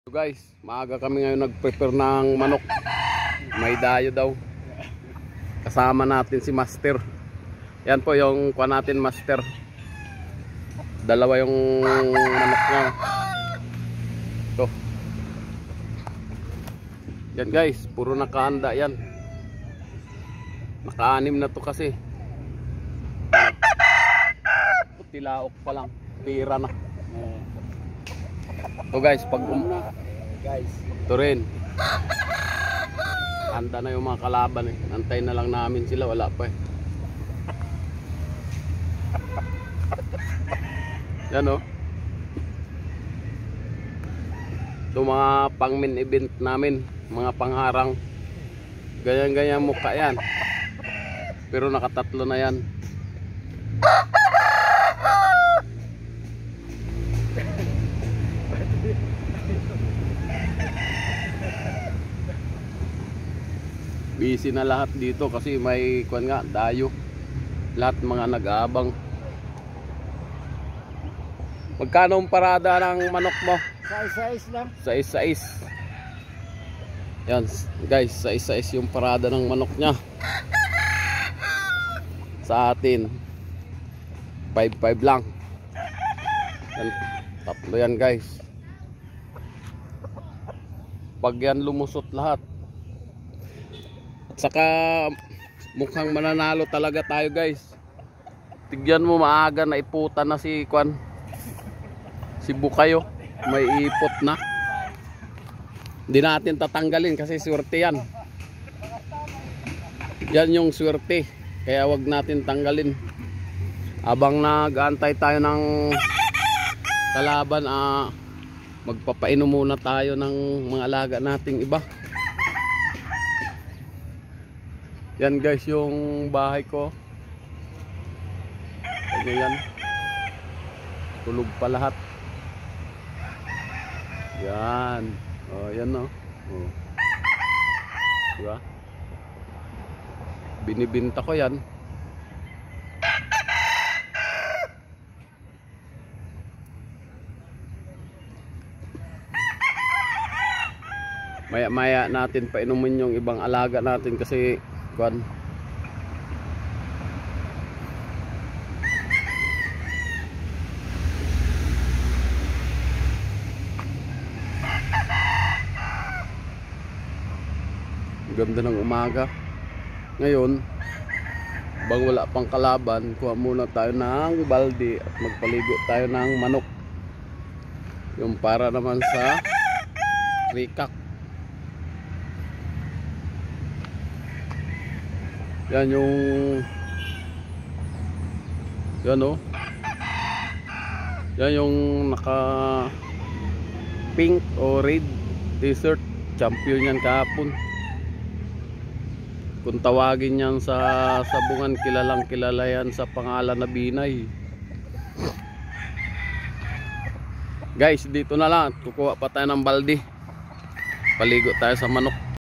So guys, maaga kami ngayon nag-prepare ng manok. May dayo daw. Kasama natin si Master. Yan po yung kuha natin, Master. Dalawa yung manok niya. Ito. Yan guys, puro nakahanda yan. Naka-anim na to kasi. Tilaok pa lang. Pira na. So guys, pag ito rin. Handa na yung mga kalaban eh. Antay na lang namin sila, wala pa eh. Yan o. Ito mga pang main event namin, mga pangharang. Ganyan-ganyan mukha yan. Pero nakatatlo na yan. Busy na lahat dito kasi may kuwan nga, dayo. Lahat mga nag-aabang. Magkano ang parada ng manok mo? Sais lang. Sais. Yan guys, sais yung parada ng manok nya. Sa atin 5-5 lang. Yan, tatlo yan guys. Pag yan lumusot lahat, saka mukhang mananalo talaga tayo guys. Tigyan mo, maaga na iputan na si Kwan, si Bukayo. May ipot na. Hindi natin tatanggalin kasi swerte yan. Yan yung swerte. Kaya wag natin tanggalin. Abang nag-aantay tayo ng kalaban, magpapainom muna tayo ng mga alaga nating iba. Yan guys yung bahay ko. Yan. Tulog pa lahat. Yan. Oh, yan no. Oh. Diba? Binibinta ko yan. Maya-maya natin painumin yung ibang alaga natin kasi Kwan. Ganda ng umaga. Ngayon, bang wala pang kalaban, kuha muna tayo ng balde at magpaligo tayo ng manok. Yung para naman sa rikak. Yan yung yan o. Yan yung naka pink o red t-shirt. Champion yan kahapon. Kung tawagin yan sa sabungan, kilalang kilala yan sa pangalan na Binay. Guys, dito na lang. Kukuha pa tayo ng balde. Paligo tayo sa manok.